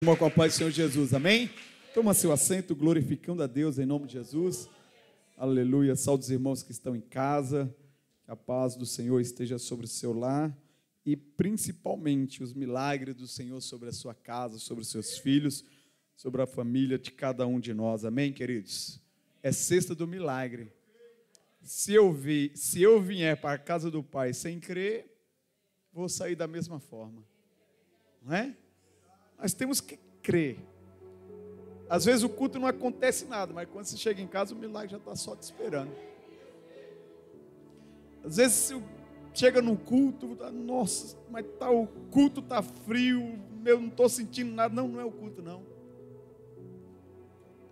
Com a paz do Senhor Jesus, amém? Toma seu assento, glorificando a Deus em nome de Jesus. Aleluia, saúde os irmãos que estão em casa, que a paz do Senhor esteja sobre o seu lar e principalmente os milagres do Senhor sobre a sua casa, sobre os seus filhos, sobre a família de cada um de nós, amém, queridos? É sexta do milagre. Se eu vier para a casa do Pai sem crer, vou sair da mesma forma, não é? Nós temos que crer. Às vezes o culto não acontece nada, mas quando você chega em casa, o milagre já está só te esperando. Às vezes você chega no culto, nossa, mas o culto está frio, eu não estou sentindo nada. Não é o culto, não.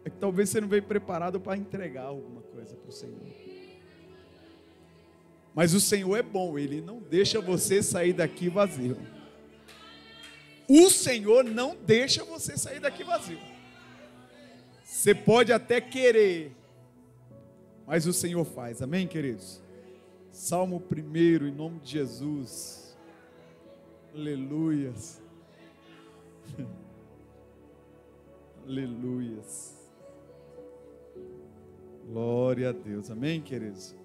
É que talvez você não veio preparado para entregar alguma coisa para o Senhor. Mas o Senhor é bom, Ele não deixa você sair daqui vazio. O Senhor não deixa você sair daqui vazio. Você pode até querer, mas o Senhor faz. Amém, queridos? Salmo 1, em nome de Jesus. Aleluias. Aleluias. Glória a Deus. Amém, queridos?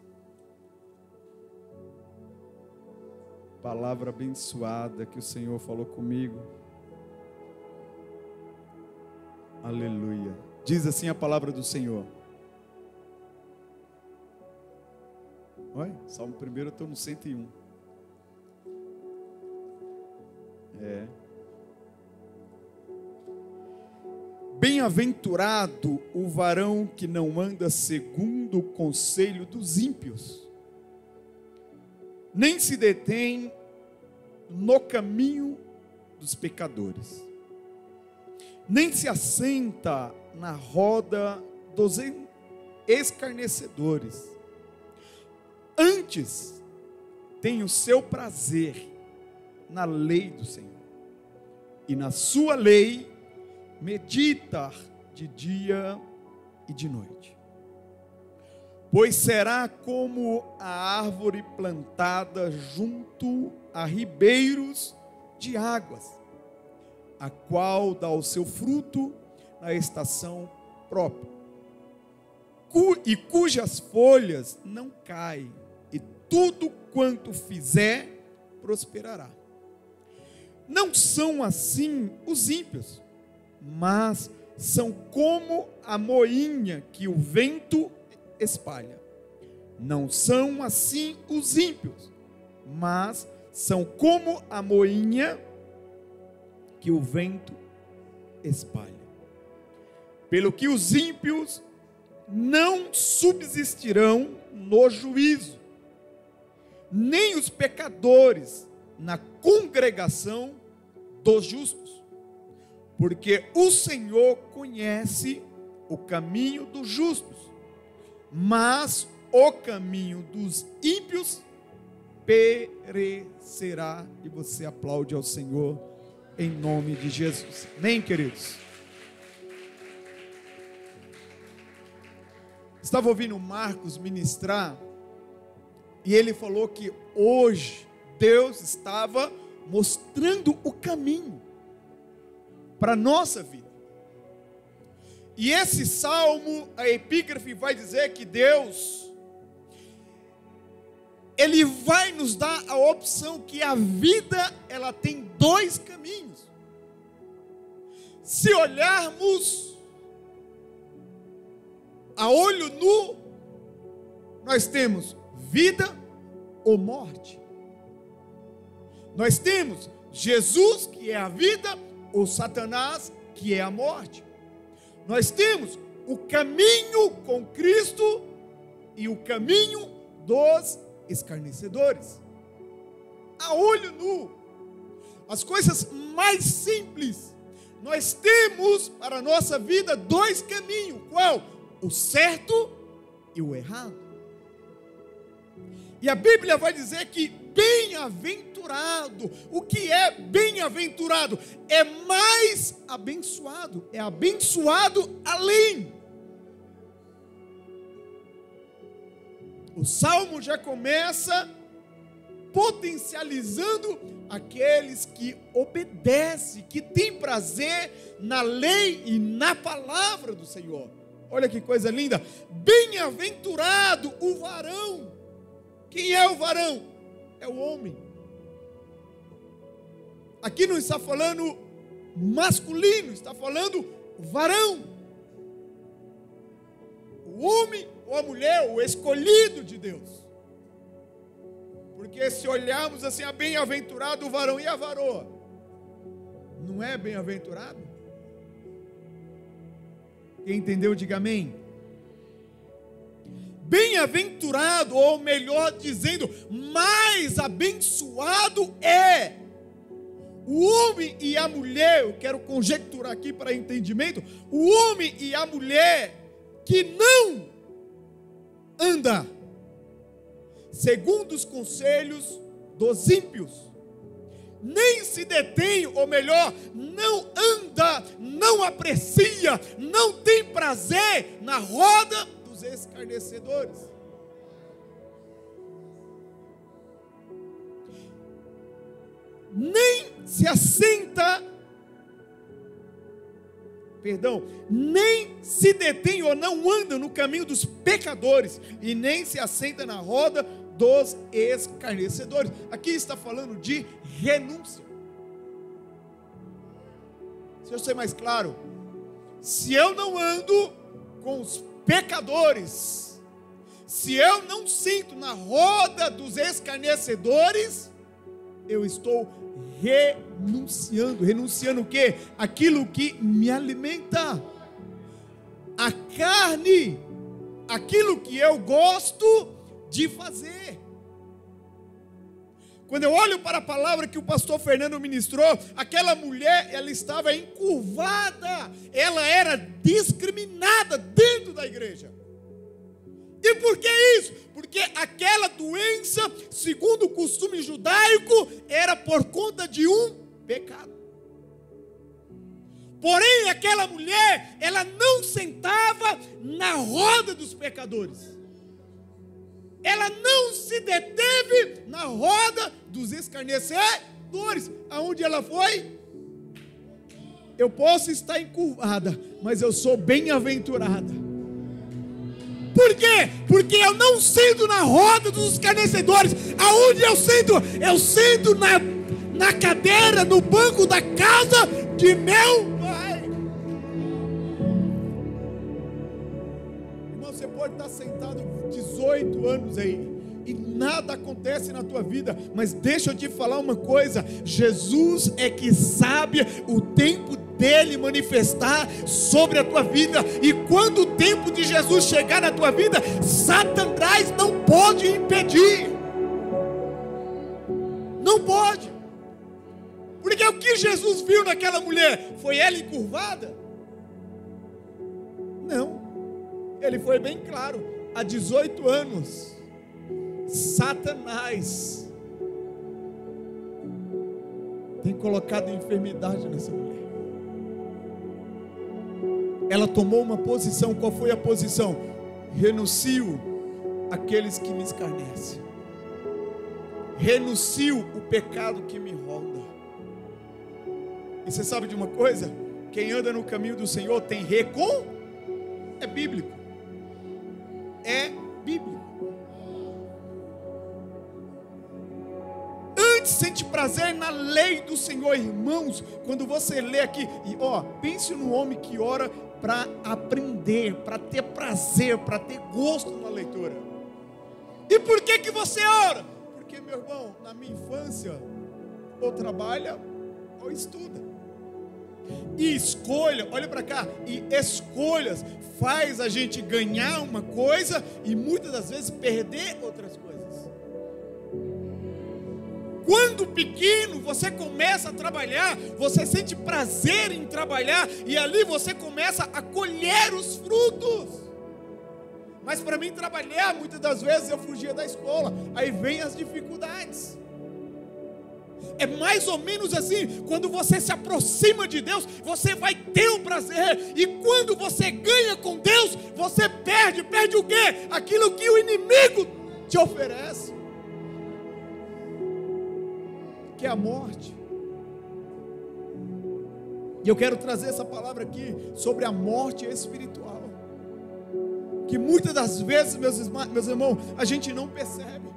Palavra abençoada que o Senhor falou comigo. Aleluia. Diz assim a palavra do Senhor. Olha, Salmo 1, eu estou no 101. Bem-aventurado o varão que não anda segundo o conselho dos ímpios, nem se detém no caminho dos pecadores, nem se assenta na roda dos escarnecedores. Antes tem o seu prazer na lei do Senhor, e na sua lei medita de dia e de noite. Pois será como a árvore plantada junto a ribeiros de águas, a qual dá o seu fruto na estação própria, e cujas folhas não caem, e tudo quanto fizer prosperará. Não são assim os ímpios, mas são como a moinha que o vento espalha. Não são assim os ímpios, mas são como a moinha que o vento espalha. Pelo que os ímpios não subsistirão no juízo, nem os pecadores na congregação dos justos, porque o Senhor conhece o caminho dos justos, mas o caminho dos ímpios perecerá. E você aplaude ao Senhor em nome de Jesus. Amém, queridos? Estava ouvindo o Marcos ministrar, e ele falou que hoje Deus estava mostrando o caminho para a nossa vida. E esse salmo, a epígrafe vai dizer que Deus, Ele vai nos dar a opção que a vida, ela tem dois caminhos. Se olharmos a olho nu, nós temos vida ou morte. Nós temos Jesus, que é a vida, ou Satanás, que é a morte. Nós temos o caminho com Cristo e o caminho dos escarnecedores. A olho nu, as coisas mais simples, nós temos para a nossa vida dois caminhos. Qual? O certo e o errado. E a Bíblia vai dizer que bem-aventurado, o que é bem-aventurado? É mais abençoado, é abençoado além. O Salmo já começa potencializando aqueles que obedecem, que têm prazer na lei e na palavra do Senhor. Olha que coisa linda. Bem-aventurado o varão. Quem é o varão? É o homem. Aqui não está falando masculino, está falando varão. O homem ou a mulher, o escolhido de Deus. Porque se olharmos assim, a bem-aventurado o varão e a varoa, não é bem-aventurado? Quem entendeu, diga amém. Bem-aventurado, ou melhor dizendo, mais abençoado é o homem e a mulher. Eu quero conjecturar aqui para entendimento. O homem e a mulher que não anda segundo os conselhos dos ímpios, nem se detém, ou melhor, não anda, não aprecia, não tem prazer na roda dos escarnecedores. Nem se assenta, nem se detém ou não anda no caminho dos pecadores, e nem se assenta na roda dos escarnecedores. Aqui está falando de renúncia. Se eu ser mais claro, se eu não ando com os pecadores, se eu não sinto na roda dos escarnecedores, eu estou renunciando o quê? Aquilo que me alimenta, a carne, aquilo que eu gosto de fazer. Quando eu olho para a palavra que o pastor Fernando ministrou, aquela mulher, ela estava encurvada, ela era discriminada dentro da igreja. E por que isso? Porque aquela doença, segundo o costume judaico, era por conta de um pecado. Porém, aquela mulher, ela não sentava na roda dos pecadores. Ela não se deteve na roda dos escarnecedores. Aonde ela foi? Eu posso estar encurvada, mas eu sou bem-aventurada. Por quê? Porque eu não sento na roda dos escarnecedores. Aonde eu sento? Eu sento na cadeira, no banco da casa de meu pai. Irmão, você pode estar sentado 18 anos aí e nada acontece na tua vida, mas deixa eu te falar uma coisa: Jesus é que sabe o tempo dele manifestar sobre a tua vida, e quando o tempo de Jesus chegar na tua vida, Satanás não pode impedir, não pode, porque o que Jesus viu naquela mulher, foi ela encurvada? Não, ele foi bem claro: há 18 anos, Satanás tem colocado enfermidade nessa mulher. Ela tomou uma posição. Qual foi a posição? Renuncio aqueles que me escarnecem, renuncio o pecado que me ronda. E você sabe de uma coisa? Quem anda no caminho do Senhor tem é bíblico. É bíblico. Antes sente prazer na lei do Senhor, irmãos. Quando você lê aqui, e pense no homem que ora para aprender, para ter prazer, para ter gosto na leitura. E por que você ora? Porque, meu irmão, na minha infância, ou trabalha ou estuda. E escolha, olha para cá, e escolhas faz a gente ganhar uma coisa e muitas das vezes perder outras coisas. Quando pequeno você começa a trabalhar, você sente prazer em trabalhar, e ali você começa a colher os frutos. Mas para mim trabalhar, muitas das vezes eu fugia da escola, aí vem as dificuldades. É mais ou menos assim: quando você se aproxima de Deus, você vai ter o prazer, e quando você ganha com Deus, você perde o quê? Aquilo que o inimigo te oferece. que é a morte. E eu quero trazer essa palavra aqui sobre a morte espiritual, que muitas das vezes, meus irmãos, a gente não percebe.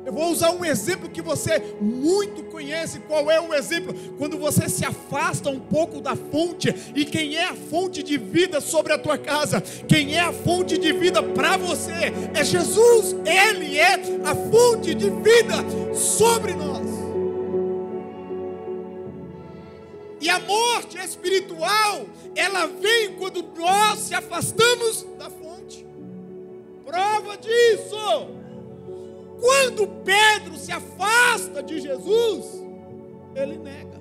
Eu vou usar um exemplo que você muito conhece. Qual é o exemplo? Quando você se afasta um pouco da fonte. E quem é a fonte de vida sobre a tua casa? Quem é a fonte de vida para você? É Jesus. Ele é a fonte de vida sobre nós. E a morte espiritual, ela vem quando nós se afastamos da fonte. Prova disso: quando Pedro se afasta de Jesus, ele nega.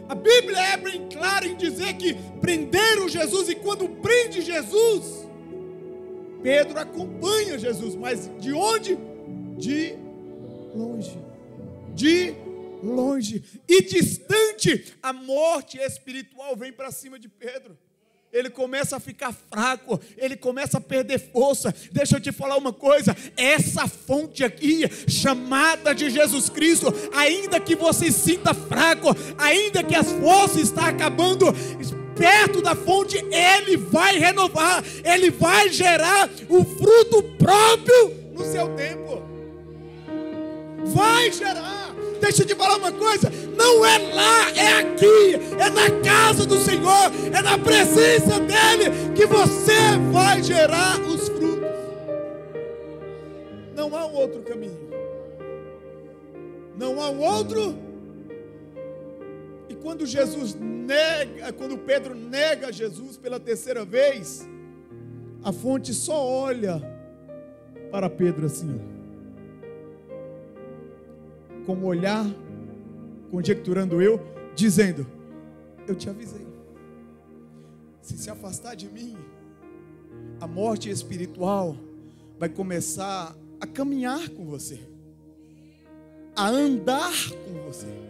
A Bíblia é bem clara em dizer que prenderam Jesus, e quando prende Jesus, Pedro acompanha Jesus, mas de onde? De longe. De longe. E distante, a morte espiritual vem para cima de Pedro. Ele começa a ficar fraco, ele começa a perder força. Deixa eu te falar uma coisa: essa fonte aqui, chamada de Jesus Cristo, ainda que você sinta fraco, ainda que as forças estão acabando, perto da fonte, Ele vai renovar, Ele vai gerar o fruto próprio no seu tempo. Vai gerar. Deixa eu te falar uma coisa: não é lá, é aqui, é na casa do Senhor, é na presença dEle que você vai gerar os frutos. Não há um outro caminho, não há um outro. E quando quando Pedro nega Jesus pela terceira vez, a fonte só olha para Pedro assim, ó, com um olhar, conjecturando eu, dizendo: eu te avisei, se afastar de mim, a morte espiritual vai começar a caminhar com você, a andar com você.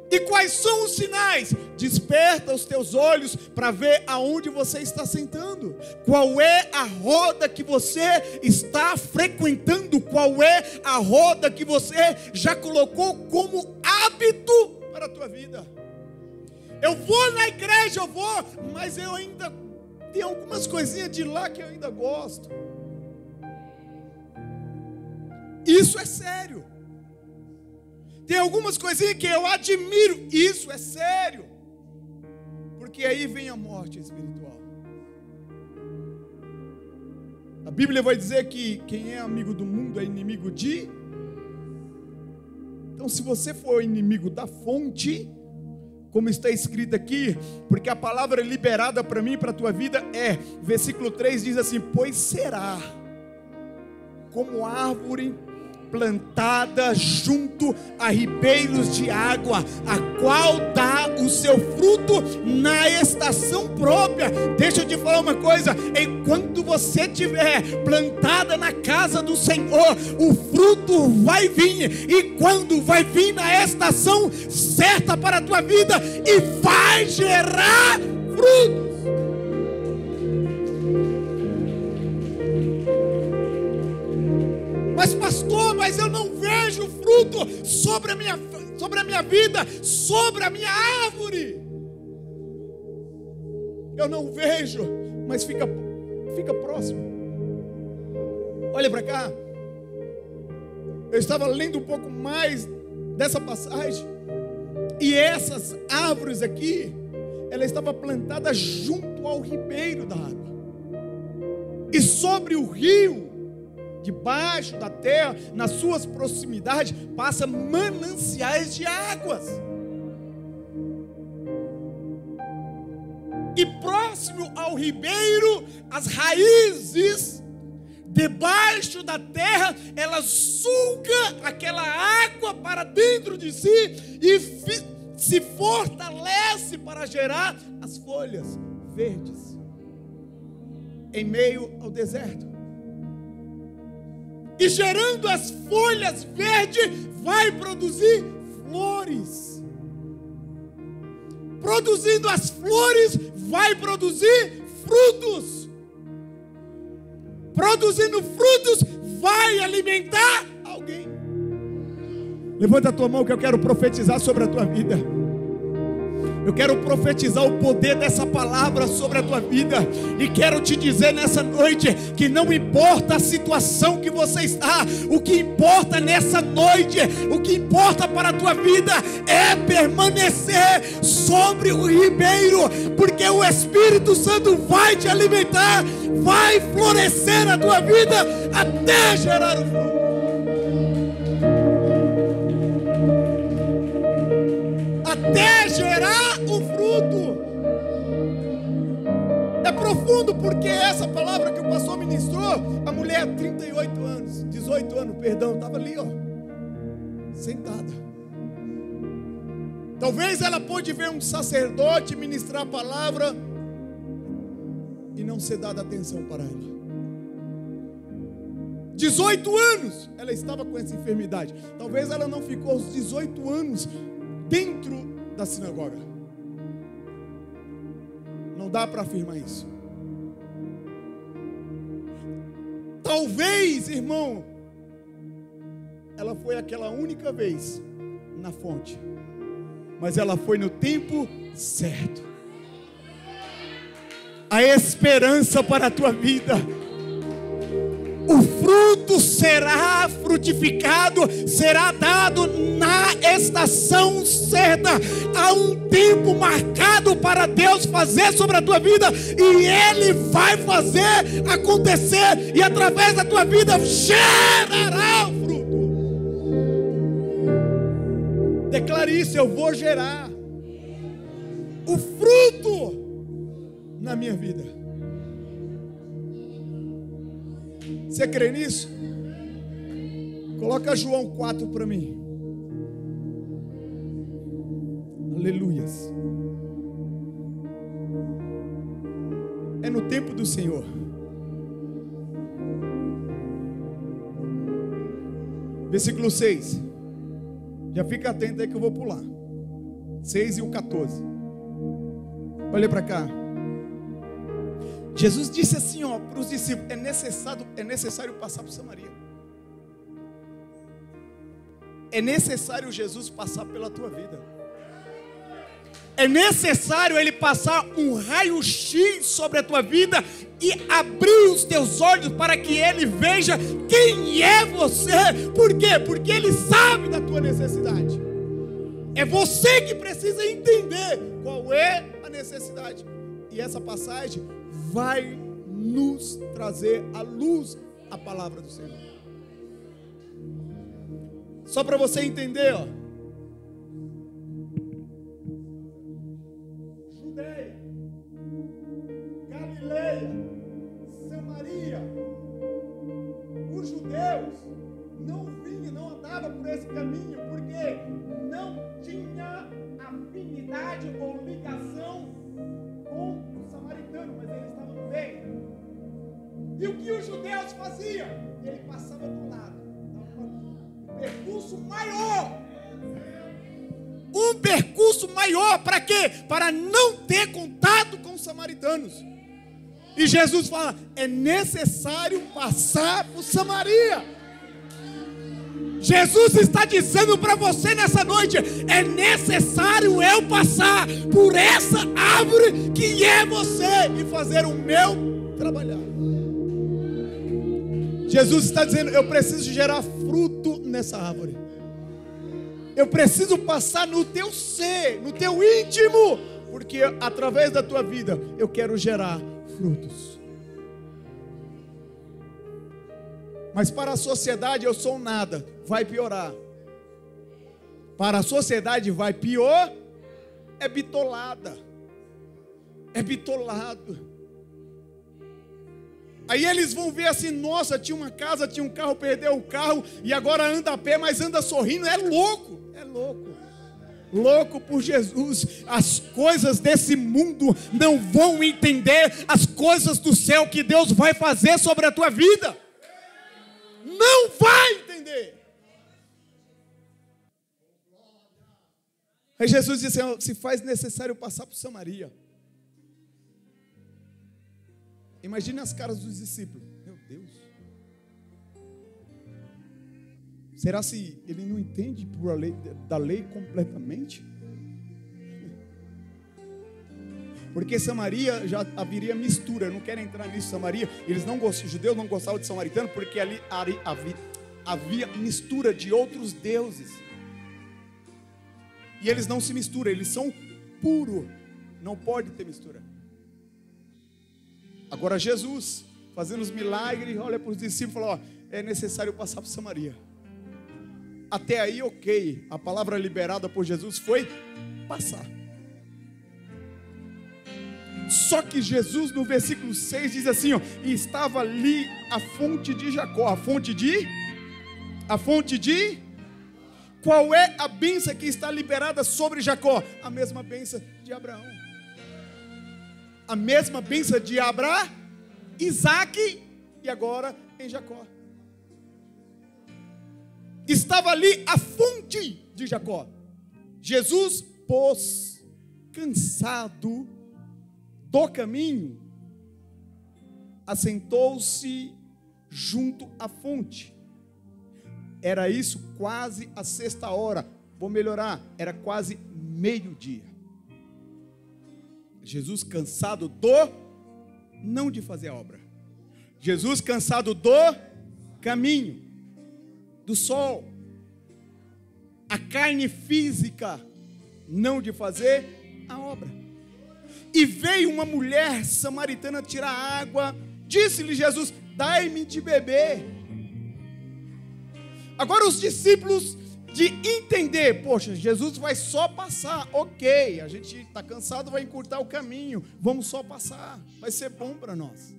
E quais são os sinais? Desperta os teus olhos para ver aonde você está sentando. Qual é a roda que você está frequentando? Qual é a roda que você já colocou como hábito para a tua vida? Eu vou na igreja, mas eu ainda tem algumas coisinhas de lá que eu ainda gosto. Isso é sério. Tem algumas coisinhas que eu admiro. Isso é sério. Porque aí vem a morte espiritual. A Bíblia vai dizer que quem é amigo do mundo é inimigo de... Então, se você for inimigo da fonte, como está escrito aqui, porque a palavra liberada para mim e para a tua vida é, versículo 3 diz assim: pois será como árvore plantada junto a ribeiros de água, a qual dá o seu fruto na estação própria. Deixa eu te falar uma coisa: enquanto você estiver plantada na casa do Senhor, o fruto vai vir, e quando vai vir na estação certa para a tua vida, e vai gerar frutos. Mas pastor, mas eu não vejo fruto sobre a minha vida, sobre a minha árvore. Eu não vejo, mas fica próximo. Olha para cá. Eu estava lendo um pouco mais dessa passagem, e essas árvores aqui, ela estava plantada junto ao ribeiro da água, e sobre o rio, debaixo da terra, nas suas proximidades, passa mananciais de águas. E próximo ao ribeiro, as raízes, debaixo da terra, ela suga aquela água para dentro de si e se fortalece para gerar as folhas verdes em meio ao deserto. E gerando as folhas verdes, vai produzir flores. Produzindo as flores, vai produzir frutos. Produzindo frutos, vai alimentar alguém. Levanta a tua mão que eu quero profetizar sobre a tua vida. Eu quero profetizar o poder dessa palavra sobre a tua vida. E quero te dizer nessa noite que não importa a situação que você está, o que importa nessa noite, o que importa para a tua vida é permanecer sobre o ribeiro, porque o Espírito Santo vai te alimentar, vai florescer a tua vida até gerar o fruto. Até gerar o fruto. É profundo, porque essa palavra que o pastor ministrou, a mulher 38 anos, 18 anos, perdão, estava ali, ó, sentada. Talvez ela pôde ver um sacerdote ministrar a palavra e não ser dada atenção para ela. 18 anos ela estava com essa enfermidade. Talvez ela não ficou aos 18 anos dentro da sinagoga. Não dá para afirmar isso. Talvez, irmão, ela foi aquela única vez na fonte, mas ela foi no tempo certo. A esperança para a tua vida. O fruto será frutificado, será dado na estação certa. Há um tempo marcado para Deus fazer sobre a tua vida, e Ele vai fazer acontecer, e através da tua vida gerará o fruto. Declare isso: eu vou gerar o fruto na minha vida. Você crê nisso? Coloca João 4 para mim. Aleluias. É no tempo do Senhor. Versículo 6. Já fica atento aí que eu vou pular. 6 e o 14. Olha para cá. Jesus disse assim, ó, para os discípulos: é necessário passar por Samaria. É necessário Jesus passar pela tua vida. É necessário Ele passar um raio-x sobre a tua vida e abrir os teus olhos para que Ele veja quem é você. Por quê? Porque Ele sabe da tua necessidade. É você que precisa entender qual é a necessidade. E essa passagem vai nos trazer à luz a palavra do Senhor. Só para você entender, ó. Judeia, Galileia, Samaria. Os judeus não vinham, não andavam por esse caminho, porque não tinha afinidade ou ligação com o samaritano, mas eles estavam no meio. E o que os judeus faziam? Ele passava do lado. Um percurso maior. Um percurso maior para quê? Para não ter contato com os samaritanos. E Jesus fala: é necessário passar por Samaria. Jesus está dizendo para você nessa noite: é necessário eu passar por essa árvore que é você e fazer o meu trabalhar. Jesus está dizendo: eu preciso gerar fruto nessa árvore. Eu preciso passar no teu ser, no teu íntimo, porque através da tua vida eu quero gerar frutos. Mas para a sociedade eu sou nada, vai piorar. Para a sociedade vai pior, é bitolada, é bitolado. Aí eles vão ver assim: nossa, tinha uma casa, tinha um carro, perdeu o carro e agora anda a pé, mas anda sorrindo. É louco, é louco. Louco por Jesus. As coisas desse mundo não vão entender as coisas do céu que Deus vai fazer sobre a tua vida. Não vai entender. Aí Jesus disse: se faz necessário passar por Samaria. Imagine as caras dos discípulos. Meu Deus. Será se ele não entende da lei completamente? Porque Samaria já haveria mistura. Eu não quero entrar nisso. Samaria, os judeus não gostavam de samaritano porque ali havia mistura de outros deuses. E eles não se misturam, eles são puros. Não pode ter mistura. Agora Jesus, fazendo os milagres, olha para os discípulos e fala: é necessário passar por Samaria. Até aí, ok. A palavra liberada por Jesus foi passar. Só que Jesus, no versículo 6, diz assim: ó, e estava ali a fonte de Jacó. A fonte de? Qual é a bênção que está liberada sobre Jacó? A mesma bênção de Abraão. A mesma bênção de Abraão, Isaac e agora em Jacó. Estava ali a fonte de Jacó. Jesus, pois, cansado do caminho, assentou-se junto à fonte. Era isso quase a 6ª. Vou melhorar, era quase meio-dia. Jesus cansado não de fazer a obra. Jesus cansado do caminho, do sol, a carne física, não de fazer a obra. E veio uma mulher samaritana tirar água. Disse-lhe Jesus: dai-me de beber. Agora os discípulos de entender: poxa, Jesus vai só passar. Ok, a gente está cansado, vai encurtar o caminho, vamos só passar, vai ser bom para nós.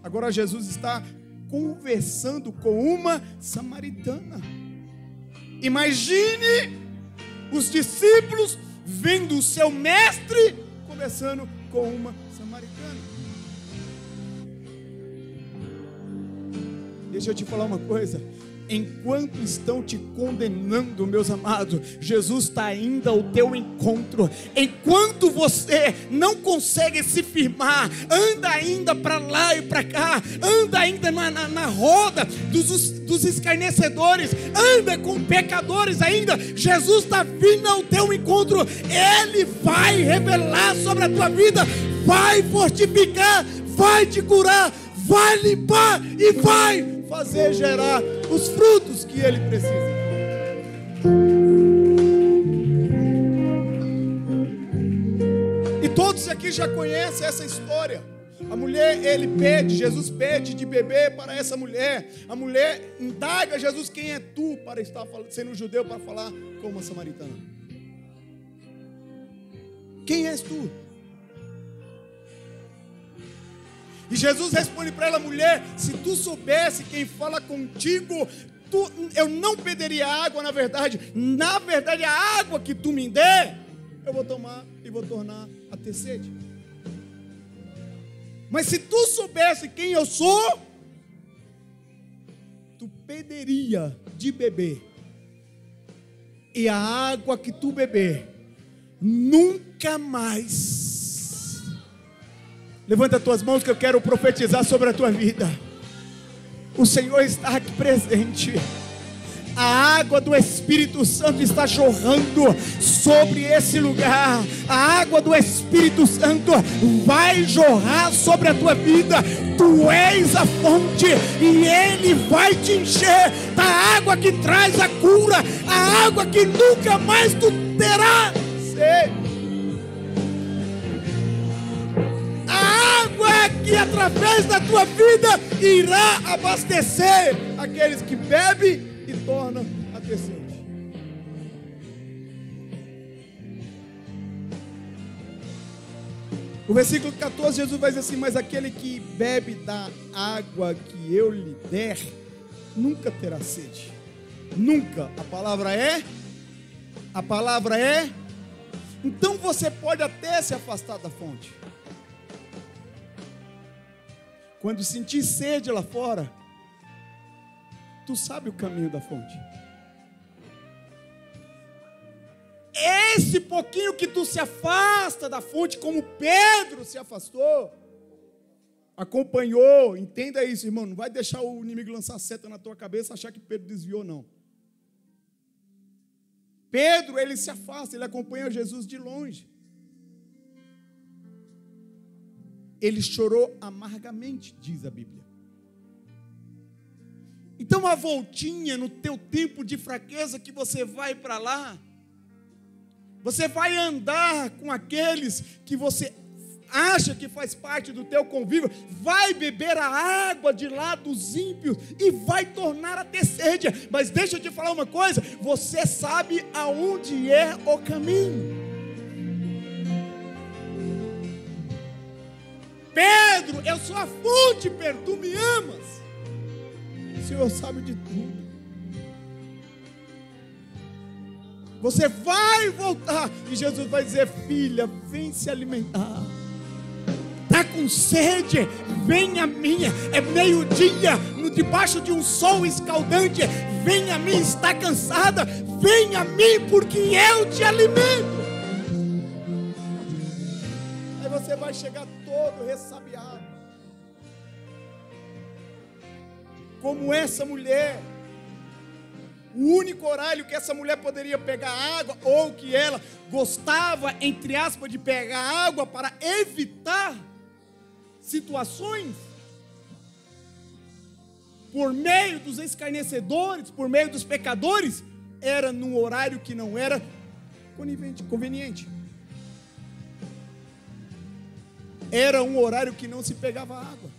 Agora Jesus está conversando com uma samaritana. Imagine os discípulos vendo o seu mestre conversando com uma samaritana. Deixa eu te falar uma coisa. Enquanto estão te condenando, meus amados, Jesus está indo ao teu encontro. Enquanto você não consegue se firmar, anda ainda para lá e para cá, anda ainda na roda dos escarnecedores, anda com pecadores ainda, Jesus está vindo ao teu encontro. Ele vai revelar sobre a tua vida, vai fortificar, vai te curar, vai limpar e vai fazer gerar os frutos que ele precisa. E todos aqui já conhecem essa história. A mulher, Jesus pede de beber para essa mulher. A mulher indaga Jesus: quem é tu para estar sendo judeu para falar com uma samaritana? Quem és tu? E Jesus responde para ela: mulher, se tu soubesse quem fala contigo, eu não pediria água. Na verdade a água que tu me der, eu vou tomar e vou tornar a ter sede. Mas se tu soubesse quem eu sou, tu pediria de beber, e a água que tu beber nunca mais. Levanta as tuas mãos que eu quero profetizar sobre a tua vida. O Senhor está aqui presente. A água do Espírito Santo está jorrando sobre esse lugar. A água do Espírito Santo vai jorrar sobre a tua vida. Tu és a fonte e Ele vai te encher da água que traz a cura, a água que nunca mais tu terá sede. Que através da tua vida irá abastecer aqueles que bebem e tornam a ter sede. O versículo 14, Jesus vai dizer assim: mas aquele que bebe da água que eu lhe der nunca terá sede. Nunca. A palavra é. Então você pode até se afastar da fonte. Quando sentir sede lá fora, tu sabe o caminho da fonte. Esse pouquinho que tu se afasta da fonte, como Pedro se afastou, acompanhou, entenda isso, irmão, não vai deixar o inimigo lançar seta na tua cabeça, achar que Pedro desviou, não. Pedro, ele se afasta, ele acompanha Jesus de longe. Ele chorou amargamente, diz a Bíblia. Então, a voltinha no teu tempo de fraqueza que você vai para lá, você vai andar com aqueles que você acha que faz parte do teu convívio, vai beber a água de lá dos ímpios e vai tornar a ter sede. Mas deixa eu te falar uma coisa, você sabe aonde é o caminho. Pedro, eu sou a fonte, Pedro, tu me amas. O Senhor sabe de tudo. Você vai voltar e Jesus vai dizer: filha, vem se alimentar. Está com sede? Vem a mim. É meio-dia, debaixo de um sol escaldante. Vem a mim. Está cansada? Vem a mim, porque eu te alimento. Aí você vai chegar todo ressabiado, como essa mulher. O único horário que essa mulher poderia pegar água, ou que ela gostava, entre aspas, de pegar água para evitar situações, por meio dos escarnecedores, por meio dos pecadores, era num horário que não era conveniente. Era um horário que não se pegava água.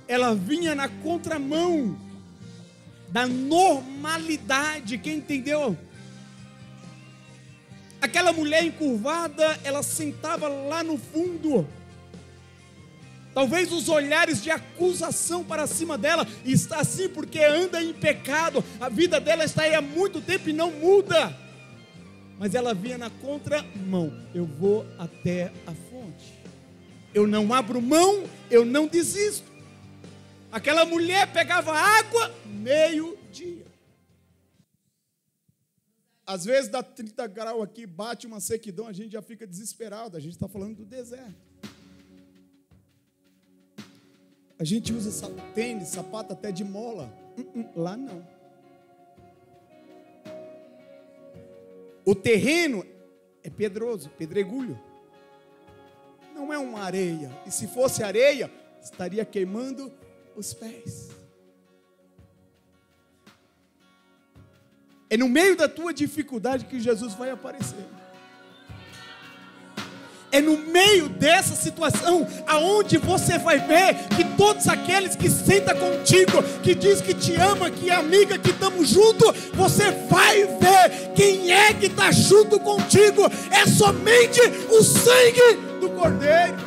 Ela vinha na contramão da normalidade, quem entendeu? Aquela mulher encurvada, ela sentava lá no fundo. Talvez os olhares de acusação para cima dela, está assim porque anda em pecado, a vida dela está aí há muito tempo e não muda. Mas ela vinha na contramão: eu vou até a fonte, eu não abro mão, eu não desisto. Aquela mulher pegava água meio-dia. Às vezes dá 30 graus aqui, bate uma sequidão, a gente já fica desesperado. A gente está falando do deserto. A gente usa tênis, sapato até de mola. Lá não. O terreno é pedroso, pedregulho. Não é uma areia. E se fosse areia, estaria queimando os pés. É no meio da tua dificuldade que Jesus vai aparecer. É no meio dessa situação aonde você vai ver que todos aqueles que sentam contigo, que diz que te ama, que é amiga, que estamos juntos, você vai ver quem é que está junto contigo. É somente o sangue do Cordeiro.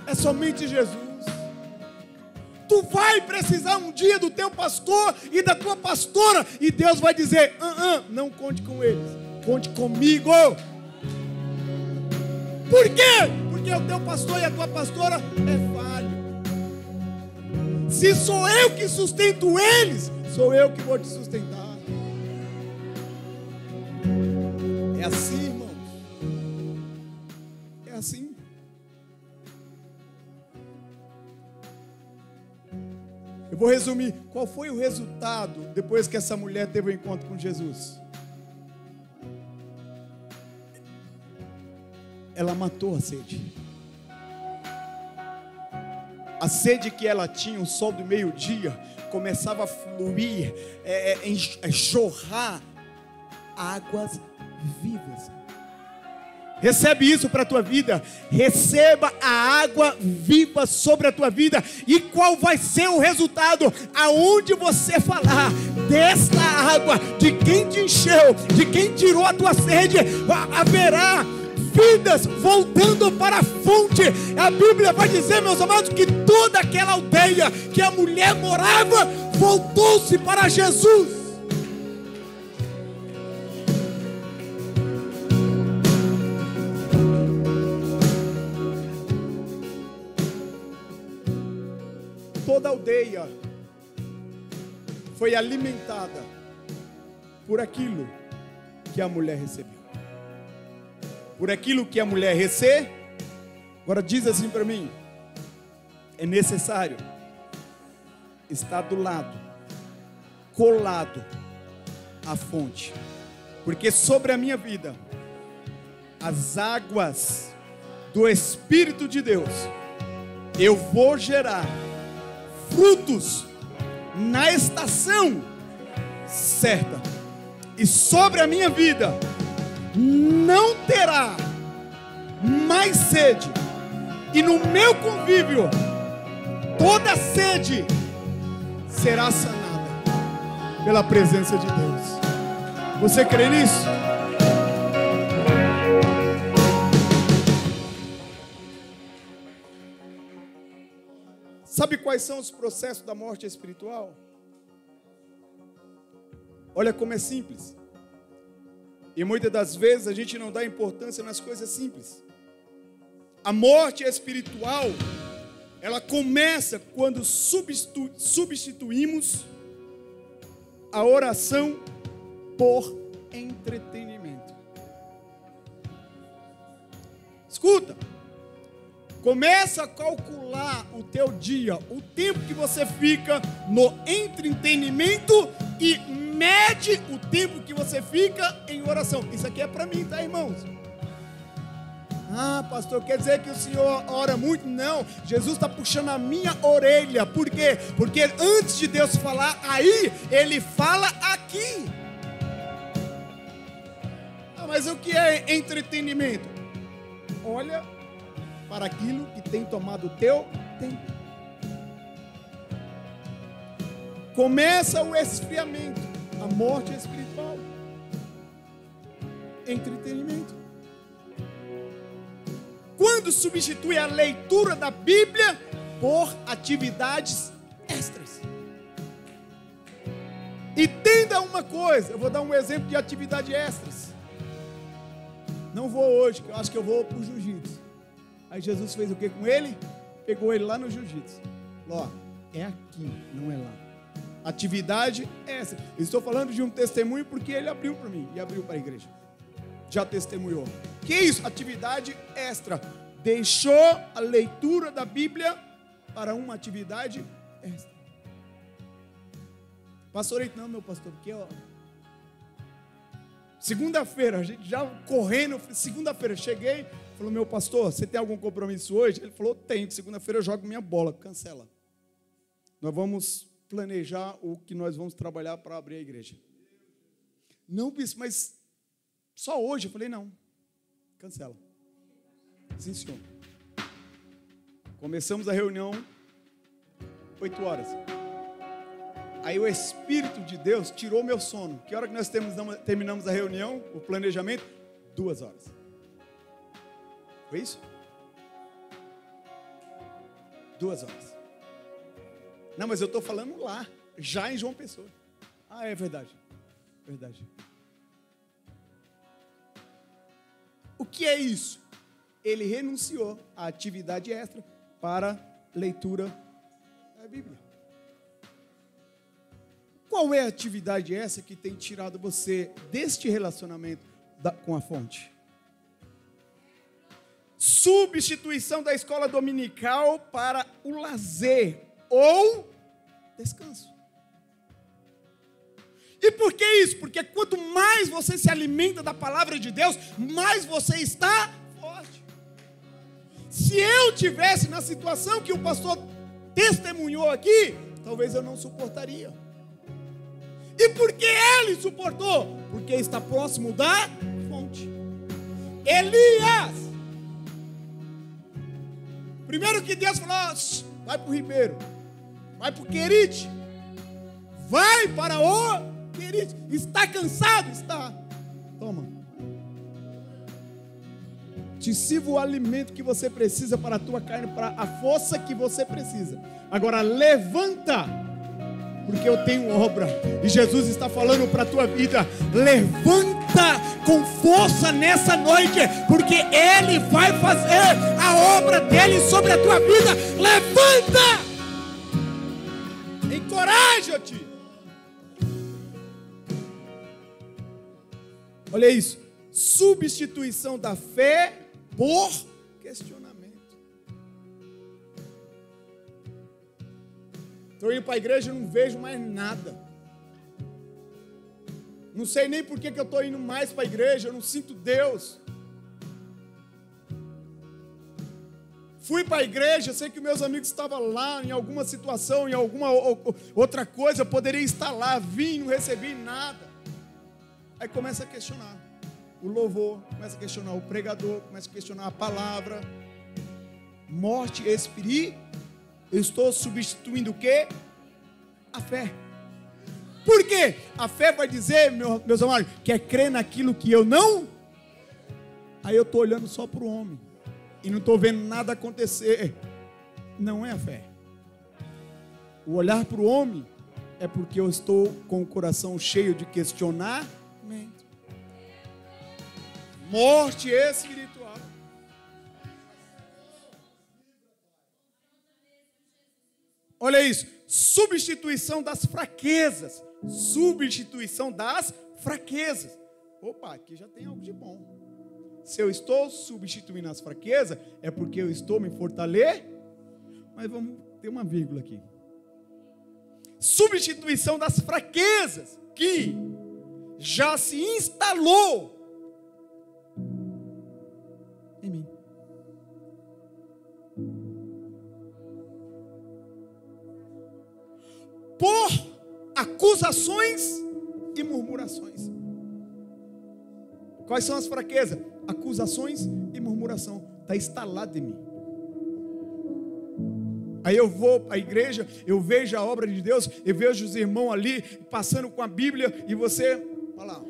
É somente Jesus. Tu vai precisar um dia do teu pastor e da tua pastora, e Deus vai dizer: não conte com eles, conte comigo. Por quê? Porque o teu pastor e a tua pastora é falho. Se sou eu que sustento eles, sou eu que vou te sustentar. É assim, irmãos. É assim. Eu vou resumir. Qual foi o resultado depois que essa mulher teve o encontro com Jesus? Ela matou a sede. A sede que ela tinha, o sol do meio-dia, começava a fluir, jorrar águas vivas. Recebe isso para a tua vida. Receba a água viva sobre a tua vida. E qual vai ser o resultado? Aonde você falar desta água, de quem te encheu, de quem tirou a tua sede, haverá vidas voltando para a fonte. A Bíblia vai dizer, meus amados, que toda aquela aldeia que a mulher morava voltou-se para Jesus. Toda a aldeia foi alimentada por aquilo que a mulher recebeu. Por aquilo que a mulher recebeu. Agora diz assim para mim: é necessário estar do lado, colado à fonte, porque sobre a minha vida as águas do Espírito de Deus, eu vou gerar frutos na estação certa, e sobre a minha vida não terá mais sede, e no meu convívio toda sede será sanada pela presença de Deus. Você crê nisso? Sabe quais são os processos da morte espiritual? Olha como é simples. E muitas das vezes a gente não dá importância nas coisas simples. A morte espiritual, ela começa quando substituímos a oração por entretenimento. Escuta. Começa a calcular o teu dia, o tempo que você fica no entretenimento, e mede o tempo que você fica em oração. Isso aqui é para mim, tá, irmãos? Ah, pastor, quer dizer que o senhor ora muito? Não, Jesus está puxando a minha orelha. Por quê? Porque antes de Deus falar aí, Ele fala aqui. Ah, mas o que é entretenimento? Olha para aquilo que tem tomado o teu tempo. Começa o esfriamento, a morte espiritual. Entretenimento. Quando substitui a leitura da Bíblia por atividades extras. Entenda uma coisa, eu vou dar um exemplo de atividade extras. Não vou hoje, eu acho que eu vou para o jiu-jitsu. Aí Jesus fez o que com ele? Pegou ele lá no jiu-jitsu. Ó, é aqui, não é lá. Atividade essa. Estou falando de um testemunho porque ele abriu para mim e abriu para a igreja. Já testemunhou. Que isso? Atividade extra. Deixou a leitura da Bíblia para uma atividade extra. Pastor, não, meu pastor, porque ó, segunda-feira, a gente já correndo, segunda-feira cheguei. Falou, meu pastor, você tem algum compromisso hoje? Ele falou, tenho, segunda-feira eu jogo minha bola, cancela. Nós vamos planejar o que nós vamos trabalhar para abrir a igreja. Não, bispo, mas só hoje? Eu falei, não, cancela. Sim, senhor. Começamos a reunião 8 horas. Aí o Espírito de Deus tirou meu sono. Que hora que nós terminamos a reunião, o planejamento? 2 horas. Foi isso? 2 horas. Não, mas eu estou falando lá, já em João Pessoa. Ah, é verdade. Verdade. O que é isso? Ele renunciou à atividade extra para leitura da Bíblia. Qual é a atividade essa que tem tirado você deste relacionamento com a fonte? Substituição da escola dominical para o lazer ou descanso. E por que isso? Porque quanto mais você se alimenta da palavra de Deus, mais você está forte. Se eu tivesse na situação que o pastor testemunhou aqui, talvez eu não suportaria. E por que ele suportou? Porque está próximo da fonte. Elias, primeiro que Deus falou, vai para o ribeiro, vai para o Querite, vai para o Querite. Está cansado? Está. Toma. Te sirvo o alimento que você precisa para a tua carne, para a força que você precisa. Agora levanta, porque eu tenho obra. E Jesus está falando para a tua vida, levanta com força nessa noite, porque Ele vai fazer a obra dEle sobre a tua vida. Levanta! Encoraja-te! Olha isso, substituição da fé por questionamento. Estou indo para a igreja e não vejo mais nada. Não sei nem por que eu estou indo mais para a igreja, eu não sinto Deus. Fui para a igreja, sei que meus amigos estavam lá em alguma situação, em alguma outra coisa, eu poderia estar lá, vim, não recebi nada. Aí começa a questionar o louvor, começa a questionar o pregador, começa a questionar a palavra. Morte espiritual. Eu estou substituindo o quê? A fé. Por quê? A fé vai dizer, meus amados, que é crer naquilo que eu não. Aí eu estou olhando só para o homem e não estou vendo nada acontecer. Não é a fé. O olhar para o homem é porque eu estou com o coração cheio de questionamento. Morte espiritual. Olha isso, substituição das fraquezas. Substituição das fraquezas. Opa, aqui já tem algo de bom. Se eu estou substituindo as fraquezas, é porque eu estou me fortalecendo. Mas vamos ter uma vírgula aqui. Substituição das fraquezas que já se instalou em mim. Por acusações e murmurações. Quais são as fraquezas? Acusações e murmuração. Está instalado em mim. Aí eu vou à igreja, eu vejo a obra de Deus, eu vejo os irmãos ali passando com a Bíblia e você, olha lá.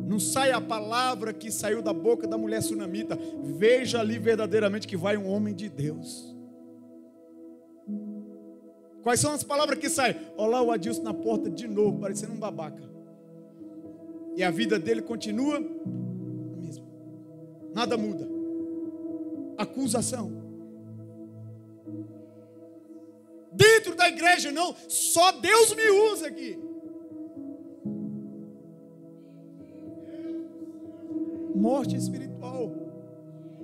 Não sai a palavra que saiu da boca da mulher sunamita. Veja ali verdadeiramente que vai um homem de Deus. Quais são as palavras que saem? Olha lá o Adilson na porta de novo, parecendo um babaca. E a vida dele continua a mesma. Nada muda. Acusação. Dentro da igreja não, só Deus me usa aqui. Morte espiritual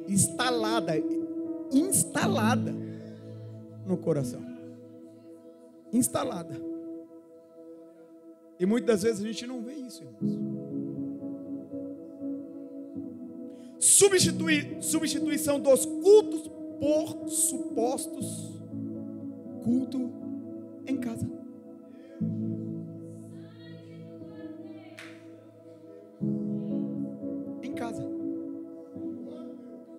instalada no coração. Instalada. E muitas das vezes a gente não vê isso, irmãos. Substituição dos cultos por supostos culto em casa. Em casa.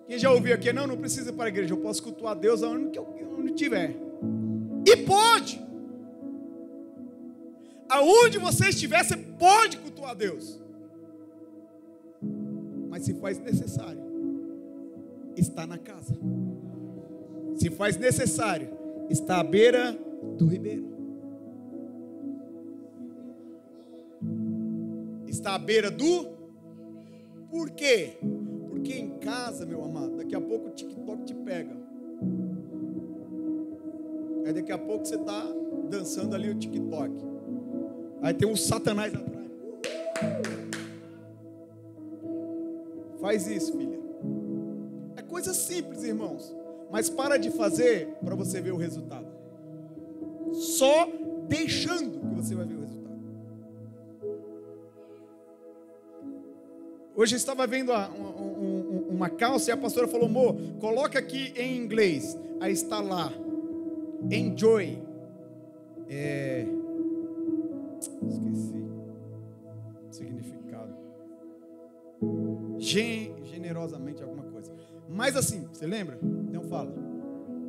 Quem já ouviu aqui, não precisa ir para a igreja, eu posso cultuar a Deus onde estiver. E pode. Aonde você estiver, você pode cultuar a Deus. Mas se faz necessário, está na casa. Se faz necessário, está à beira do ribeiro. Está à beira do... Por quê? Porque em casa, meu amado, daqui a pouco o TikTok te pega. Aí daqui a pouco você está dançando ali o TikTok. Aí tem um Satanás atrás. Faz isso, filha. É coisa simples, irmãos. Mas para de fazer para você ver o resultado. Só deixando que você vai ver o resultado. Hoje eu estava vendo uma calça e a pastora falou: amor, coloca aqui em inglês. Aí está lá. Enjoy. Esqueci o significado. Generosamente alguma coisa. Mas assim, você lembra? Então fala.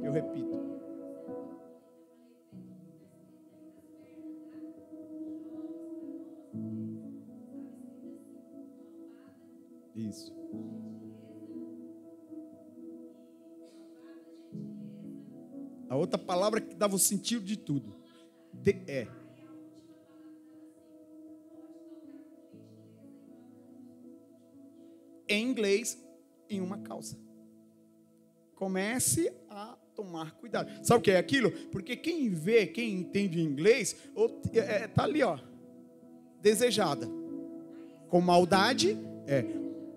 Eu repito. Isso. A outra palavra que dava o sentido de tudo. Em inglês, em uma calça. Comece a tomar cuidado. Sabe o que é aquilo? Porque quem vê, quem entende inglês, está ali, ó, desejada. Com maldade,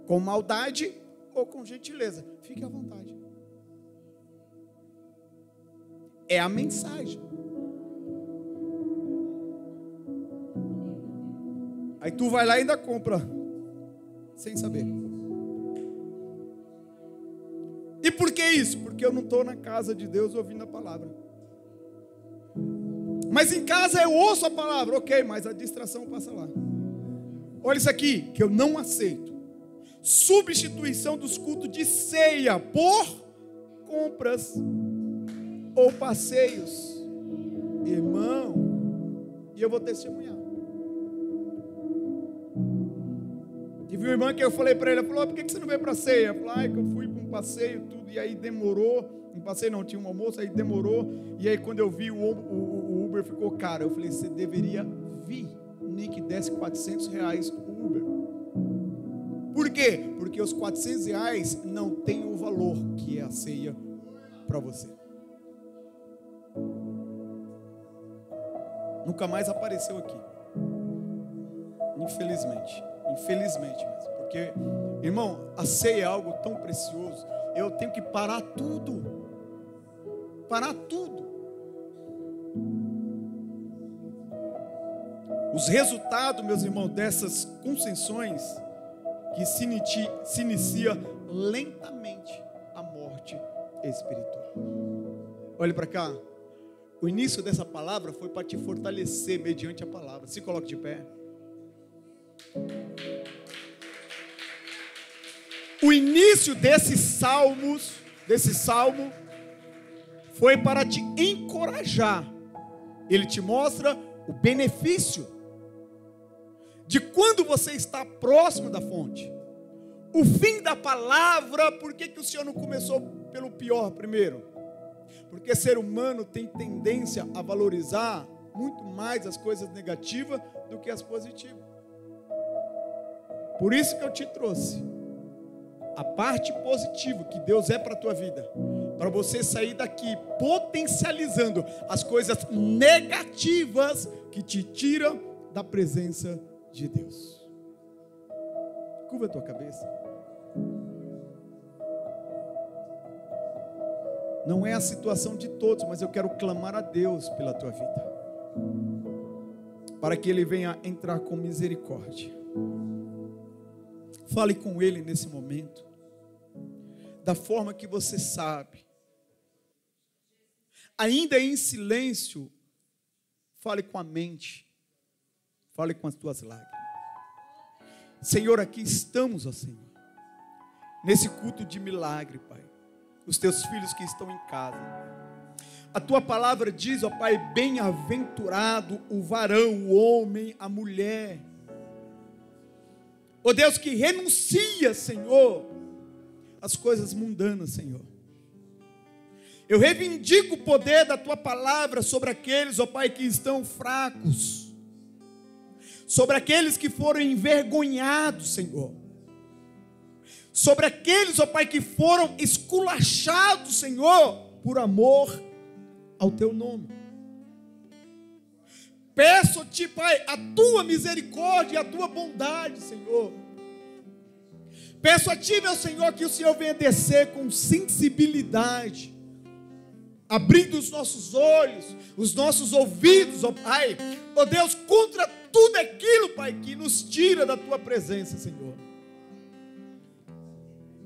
com maldade ou com gentileza. Fique à vontade. é a mensagem. Aí tu vai lá e ainda compra, sem saber. E por que isso? Porque eu não estou na casa de Deus ouvindo a palavra. Mas em casa eu ouço a palavra, ok, mas a distração passa lá. Olha isso aqui, que eu não aceito. Substituição dos cultos de ceia por compras ou passeios. Irmão, e eu vou testemunhar. Tive uma irmã que eu falei para ele, ela falou, por que você não veio para a ceia? Eu falei, que eu fui para um passeio, tudo, e aí demorou. Um passeio não, tinha um almoço, aí demorou. E aí quando eu vi o Uber ficou caro. Eu falei, você deveria vir, nem que desse R$400 o Uber. Por quê? Porque os R$400 não tem o valor que é a ceia para você. Nunca mais apareceu aqui. Infelizmente mesmo. Porque, irmão, a ceia é algo tão precioso. Eu tenho que parar tudo. Os resultados, meus irmãos, dessas concessões que se inicia lentamente a morte espiritual. Olhe para cá. O início dessa palavra foi para te fortalecer mediante a palavra. Se coloque de pé. O início desse salmo foi para te encorajar. Ele te mostra o benefício de quando você está próximo da fonte. O fim da palavra, por que o Senhor não começou pelo pior primeiro? Porque ser humano tem tendência a valorizar muito mais as coisas negativas do que as positivas. Por isso que eu te trouxe a parte positiva que Deus é para a tua vida, para você sair daqui potencializando as coisas negativas que te tiram da presença de Deus. Curva a tua cabeça. Não é a situação de todos, mas eu quero clamar a Deus pela tua vida, para que Ele venha entrar com misericórdia. Fale com Ele nesse momento, da forma que você sabe. Ainda em silêncio, fale com a mente, fale com as tuas lágrimas. Senhor, aqui estamos, ó Senhor, nesse culto de milagre, Pai. Os teus filhos que estão em casa. A tua palavra diz, ó Pai, bem-aventurado o varão, o homem, a mulher. Ó Deus, que renuncia, Senhor, as coisas mundanas, Senhor. Eu reivindico o poder da tua palavra sobre aqueles, ó Pai, que estão fracos, sobre aqueles que foram envergonhados, Senhor, sobre aqueles, ó Pai, que foram esculachados, Senhor, por amor ao teu nome. Peço-te, Pai, a tua misericórdia e a tua bondade, Senhor. Peço a ti, meu Senhor, que o Senhor venha descer com sensibilidade, abrindo os nossos olhos, os nossos ouvidos, ó Pai, ó Deus, contra tudo aquilo, Pai, que nos tira da tua presença, Senhor.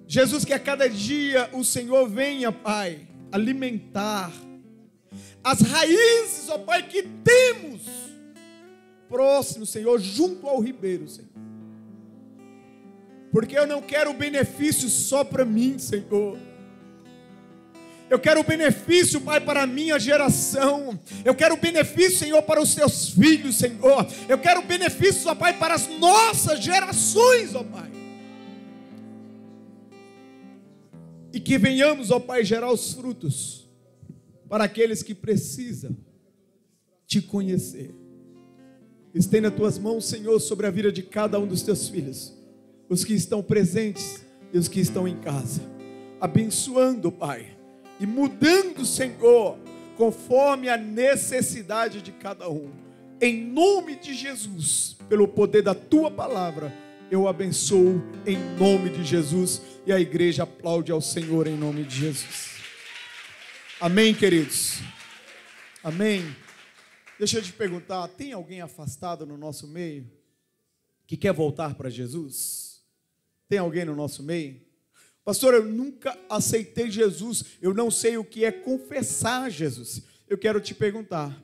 Jesus, que a cada dia o Senhor venha, Pai, alimentar as raízes, ó Pai, que temos próximo, Senhor, junto ao ribeiro, Senhor. Porque eu não quero o benefício só para mim, Senhor. Eu quero o benefício, Pai, para a minha geração. Eu quero o benefício, Senhor, para os teus filhos, Senhor. Eu quero o benefício, ó Pai, para as nossas gerações, ó Pai. E que venhamos, ó Pai, gerar os frutos para aqueles que precisam te conhecer. Estenda as tuas mãos, Senhor, sobre a vida de cada um dos teus filhos, os que estão presentes e os que estão em casa, abençoando, Pai, e mudando, Senhor, conforme a necessidade de cada um. Em nome de Jesus, pelo poder da tua palavra, eu abençoo em nome de Jesus. E a igreja aplaude ao Senhor em nome de Jesus. Amém, queridos? Amém? Deixa eu te perguntar, tem alguém afastado no nosso meio que quer voltar para Jesus? Tem alguém no nosso meio? Pastor, eu nunca aceitei Jesus, eu não sei o que é confessar Jesus. Eu quero te perguntar,